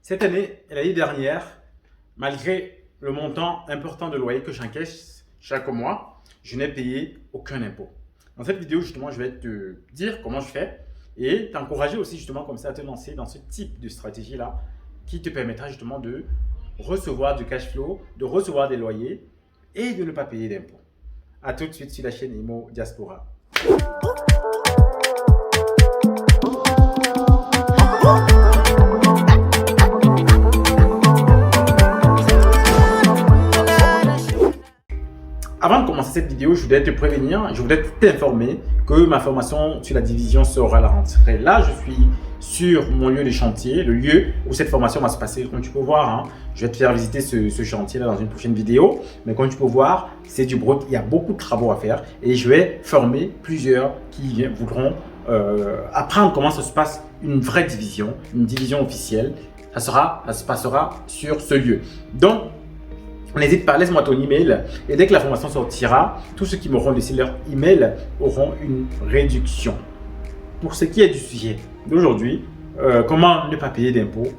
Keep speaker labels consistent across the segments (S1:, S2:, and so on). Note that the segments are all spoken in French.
S1: Cette année et l'année dernière, malgré le montant important de loyer que j'encaisse chaque mois, je n'ai payé aucun impôt. Dans cette vidéo, justement, je vais te dire comment je fais et t'encourager aussi justement comme ça à te lancer dans ce type de stratégie-là qui te permettra justement de recevoir du cash flow, de recevoir des loyers et de ne pas payer d'impôts. A tout de suite sur la chaîne Imo Diaspora. Avant de commencer cette vidéo, je voudrais te prévenir, je voudrais t'informer que ma formation sur la division sera à la rentrée. Là, je suis sur mon lieu de chantier, le lieu où cette formation va se passer. Comme tu peux voir, je vais te faire visiter ce chantier-là dans une prochaine vidéo. Mais comme tu peux voir, c'est du brut, il y a beaucoup de travaux à faire et je vais former plusieurs qui voudront apprendre comment ça se passe une vraie division, une division officielle. Ça se passera sur ce lieu. Donc, n'hésite pas, laisse-moi ton email et dès que la formation sortira, tous ceux qui m'auront laissé leur email auront une réduction. Pour ce qui est du sujet d'aujourd'hui, comment ne pas payer d'impôts,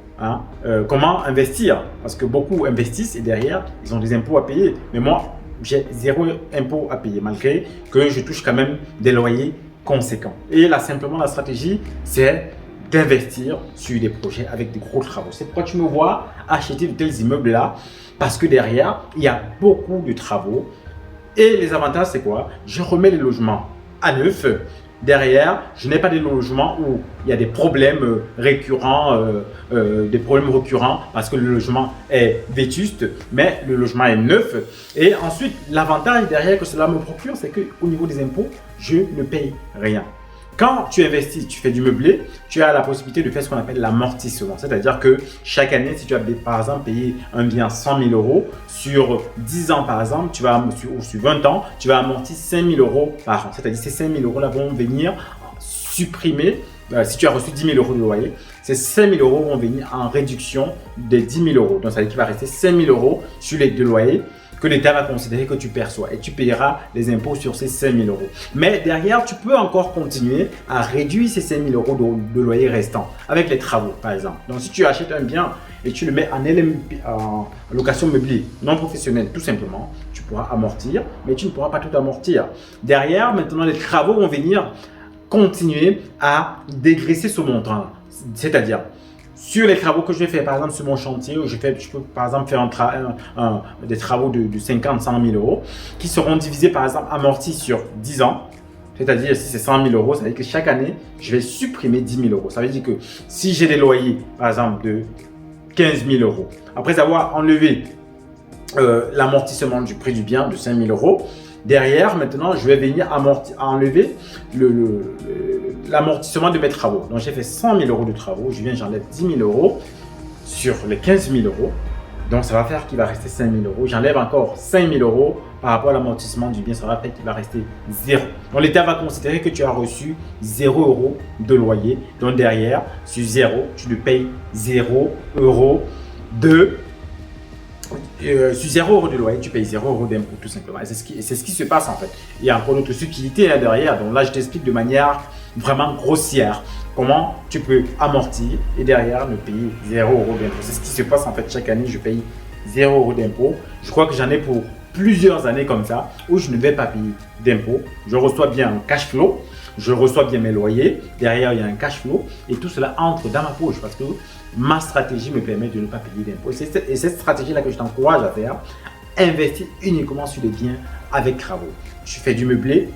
S1: comment investir, parce que beaucoup investissent et derrière, ils ont des impôts à payer. Mais moi, j'ai zéro impôt à payer malgré que je touche quand même des loyers conséquents. Et là, simplement, la stratégie, c'est d'investir sur des projets avec des gros travaux. C'est pourquoi tu me vois acheter de tels immeubles-là, parce que derrière, il y a beaucoup de travaux. Et les avantages, c'est quoi? Je remets les logements à neuf. Derrière, je n'ai pas des logements où il y a des problèmes récurrents, parce que le logement est vétuste, mais le logement est neuf. Et ensuite, l'avantage derrière que cela me procure, c'est qu'au niveau des impôts, je ne paye rien. Quand tu investis, tu fais du meublé, tu as la possibilité de faire ce qu'on appelle l'amortissement. C'est-à-dire que chaque année, si tu as par exemple payé un bien 100 000 euros, sur 10 ans par exemple, ou sur 20 ans, tu vas amortir 5 000 euros par an. C'est-à-dire que ces 5 000 euros-là vont venir supprimer, si tu as reçu 10 000 euros de loyer, ces 5 000 euros vont venir en réduction des 10 000 euros. Donc ça veut dire qu'il va rester 5 000 euros sur les deux loyers que l'État va considérer que tu perçois et tu payeras les impôts sur ces 5 000 euros. Mais derrière, tu peux encore continuer à réduire ces 5 000 euros de loyer restant avec les travaux, par exemple. Donc, si tu achètes un bien et tu le mets en location meublée non professionnelle, tout simplement, tu pourras amortir, mais tu ne pourras pas tout amortir. Derrière, maintenant, les travaux vont venir continuer à dégraisser ce montant. C'est-à-dire, sur les travaux que je vais faire, par exemple, sur mon chantier, où je peux par exemple faire des travaux de 50 100 000 euros qui seront divisés, par exemple, amortis sur 10 ans. C'est-à-dire, si c'est 100 000 euros, ça veut dire que chaque année, je vais supprimer 10 000 euros. Ça veut dire que si j'ai des loyers, par exemple, de 15 000 euros, après avoir enlevé l'amortissement du prix du bien de 5 000 euros, derrière, maintenant, je vais venir enlever l'amortissement de mes travaux. Donc, j'ai fait 100 000 euros de travaux. J'enlève 10 000 euros sur les 15 000 euros. Donc, ça va faire qu'il va rester 5 000 euros. J'enlève encore 5 000 euros par rapport à l'amortissement du bien. Ça va faire qu'il va rester 0. Donc, l'État va considérer que tu as reçu 0 euros de loyer. Donc, derrière, sur 0, tu ne payes 0 euros sur 0 euros de loyer, tu payes 0 euros d'impôt tout simplement. Et c'est ce qui se passe en fait. Il y a encore d'autres subtilités là derrière. Donc là, je t'explique de manière vraiment grossière comment tu peux amortir et derrière ne payer 0 euros d'impôt. C'est ce qui se passe en fait. Chaque année, je paye 0 euros d'impôt. Je crois que j'en ai pour plusieurs années comme ça où je ne vais pas payer d'impôt. Je reçois bien un cash flow. Je reçois bien mes loyers. Derrière, il y a un cash flow et tout cela entre dans ma poche parce que ma stratégie me permet de ne pas payer d'impôts. Et cette stratégie-là que je t'encourage à faire, investir uniquement sur des biens avec travaux. Tu fais du meublé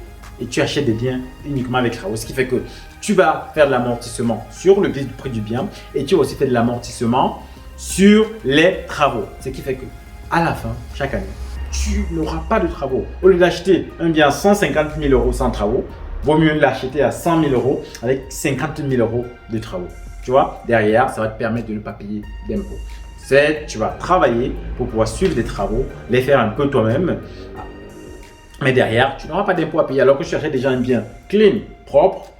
S1: et tu achètes des biens uniquement avec travaux. Ce qui fait que tu vas faire de l'amortissement sur le prix du bien et tu vas aussi faire de l'amortissement sur les travaux. Ce qui fait que à la fin, chaque année, tu n'auras pas de travaux. Au lieu d'acheter un bien à 150 000 euros sans travaux, vaut mieux l'acheter à 100 000 euros avec 50 000 euros de travaux. Tu vois, derrière, ça va te permettre de ne pas payer d'impôts. Tu vas travailler pour pouvoir suivre des travaux, les faire un peu toi-même. Mais derrière, tu n'auras pas d'impôts à payer. Alors que tu achètes déjà un bien clean, propre.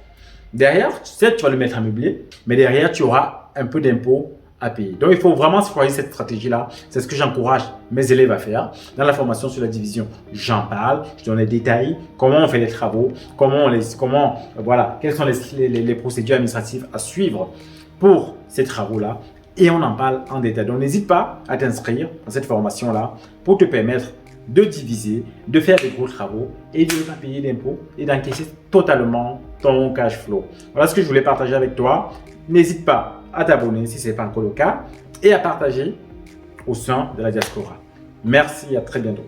S1: Derrière, tu vas le mettre à meubler. Mais derrière, tu auras un peu d'impôts à payer. Donc, il faut vraiment choisir cette stratégie-là. C'est ce que j'encourage mes élèves à faire. Dans la formation sur la division, j'en parle. Je donne les détails, comment on fait les travaux, quelles sont les procédures administratives à suivre pour ces travaux-là et on en parle en détail. Donc, n'hésite pas à t'inscrire dans cette formation-là pour te permettre de diviser, de faire des gros travaux et de ne pas payer d'impôts et d'encaisser totalement ton cash flow. Voilà ce que je voulais partager avec toi. N'hésite pas à t'abonner si ce n'est pas encore le cas et à partager au sein de la diaspora. Merci, à très bientôt.